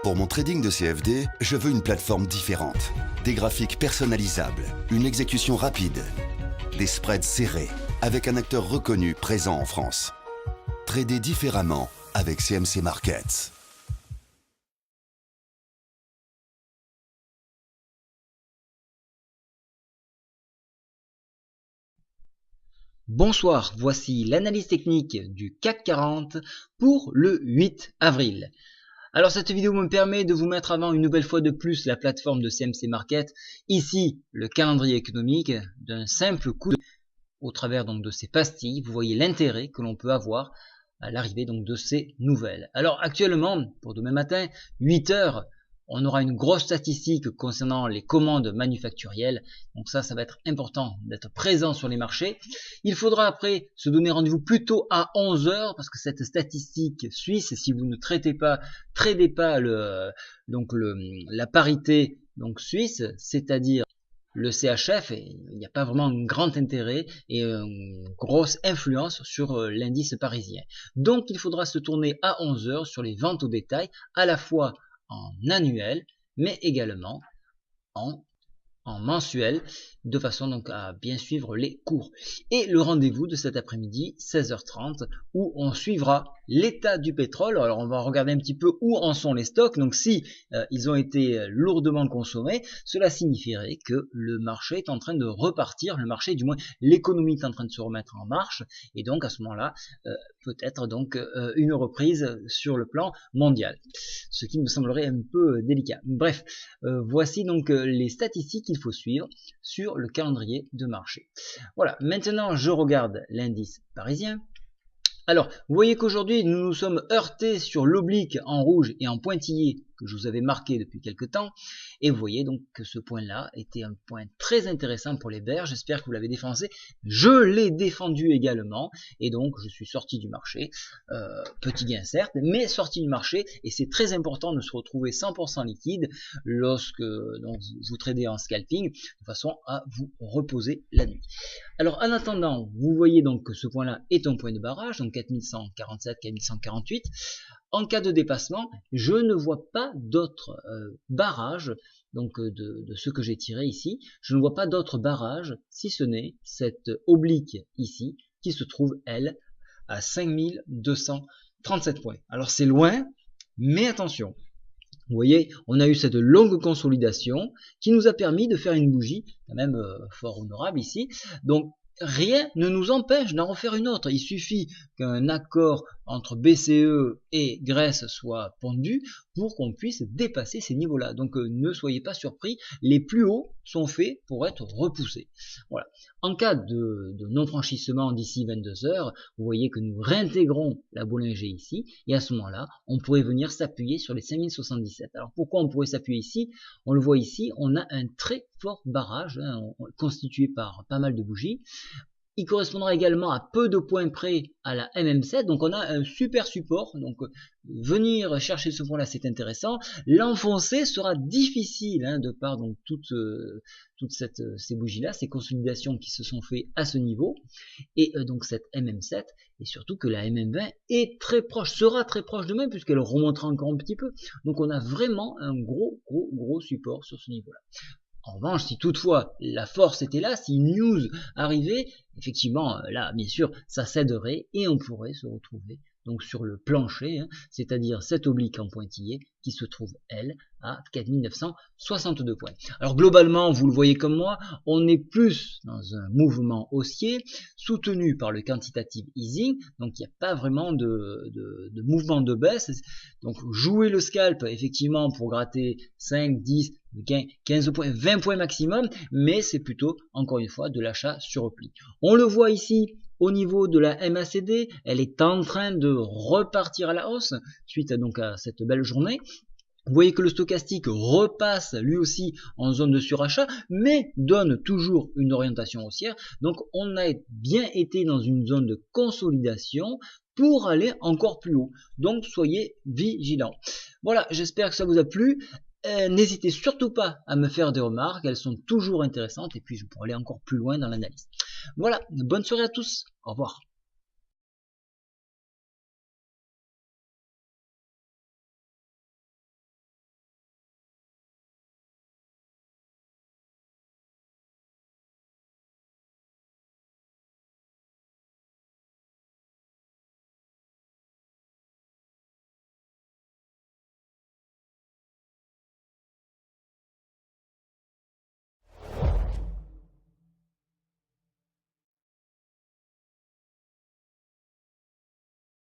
Pour mon trading de CFD, je veux une plateforme différente. Des graphiques personnalisables, une exécution rapide, des spreads serrés, avec un acteur reconnu présent en France. Trader différemment avec CMC Markets. Bonsoir, voici l'analyse technique du CAC 40 pour le 8 avril. Alors cette vidéo me permet de vous mettre avant une nouvelle fois de plus la plateforme de CMC Market. Ici, le calendrier économique d'un simple coup au travers donc de ces pastilles. Vous voyez l'intérêt que l'on peut avoir à l'arrivée donc de ces nouvelles. Alors actuellement, pour demain matin, 8 heures, on aura une grosse statistique concernant les commandes manufacturielles. Donc ça va être important d'être présent sur les marchés. Il faudra après se donner rendez-vous plutôt à 11 heures parce que cette statistique suisse, si vous ne tradez pas la parité donc suisse, c'est-à-dire le CHF, il n'y a pas vraiment un grand intérêt et une grosse influence sur l'indice parisien. Donc il faudra se tourner à 11 heures sur les ventes au détail, à la fois en annuel, mais également en mensuel, de façon donc à bien suivre les cours. Et le rendez-vous de cet après-midi, 16h30, où on suivra l'état du pétrole. Alors on va regarder un petit peu où en sont les stocks. Donc si ils ont été lourdement consommés, cela signifierait que le marché est en train de repartir, le marché, du moins l'économie est en train de se remettre en marche, et donc à ce moment-là, peut-être donc une reprise sur le plan mondial, ce qui me semblerait un peu délicat. Bref, voici donc les statistiques qu'il faut suivre sur le calendrier de marché. Voilà, maintenant je regarde l'indice parisien. Alors, vous voyez qu'aujourd'hui, nous nous sommes heurtés sur l'oblique en rouge et en pointillé que je vous avais marqué depuis quelques temps. Et vous voyez donc que ce point-là était un point très intéressant pour les bears. J'espère que vous l'avez défendu. Je l'ai défendu également. Et donc, je suis sorti du marché. Petit gain certes, mais sorti du marché. Et c'est très important de se retrouver 100% liquide lorsque donc, vous tradez en scalping, de façon à vous reposer la nuit. Alors, en attendant, vous voyez donc que ce point-là est un point de barrage, donc 4147, 4148. En cas de dépassement, je ne vois pas d'autres barrages, donc de ce que j'ai tiré ici, je ne vois pas d'autres barrages, si ce n'est cette oblique ici, qui se trouve, elle, à 5237 points. Alors c'est loin, mais attention. Vous voyez, on a eu cette longue consolidation qui nous a permis de faire une bougie, quand même fort honorable ici. Donc rien ne nous empêche d'en refaire une autre. Il suffit qu'un accord entre BCE et Grèce soit pondu pour qu'on puisse dépasser ces niveaux-là. Donc ne soyez pas surpris, les plus hauts sont faits pour être repoussés. Voilà. En cas de non-franchissement d'ici 22 heures, vous voyez que nous réintégrons la Bollinger ici, et à ce moment-là, on pourrait venir s'appuyer sur les 5077. Alors pourquoi on pourrait s'appuyer ici? On le voit ici, on a un très fort barrage, constitué par pas mal de bougies. Il correspondra également à peu de points près à la MM7, donc on a un super support, donc venir chercher ce point là c'est intéressant. L'enfoncer sera difficile de par donc toutes ces bougies là, ces consolidations qui se sont faites à ce niveau, et donc cette MM7, et surtout que la MM20 est très proche, sera très proche de même puisqu'elle remontera encore un petit peu, donc on a vraiment un gros support sur ce niveau là. En revanche, si toutefois la force était là, si une news arrivait, effectivement, là, bien sûr, ça céderait et on pourrait se retrouver donc sur le plancher, c'est-à-dire cette oblique en pointillé qui se trouve, elle, à 4962 points. Alors globalement, vous le voyez comme moi, on est plus dans un mouvement haussier, soutenu par le quantitative easing, donc il n'y a pas vraiment de mouvement de baisse. Donc jouer le scalp, effectivement, pour gratter 5, 10, 15 points, 20 points maximum, mais c'est plutôt, encore une fois, de l'achat sur repli. On le voit ici, au niveau de la MACD, elle est en train de repartir à la hausse, suite donc à cette belle journée. Vous voyez que le stochastique repasse lui aussi en zone de surachat, mais donne toujours une orientation haussière. Donc on a bien été dans une zone de consolidation pour aller encore plus haut. Donc soyez vigilants. Voilà, j'espère que ça vous a plu. N'hésitez surtout pas à me faire des remarques, elles sont toujours intéressantes et puis je pourrai aller encore plus loin dans l'analyse. Voilà, bonne soirée à tous, au revoir.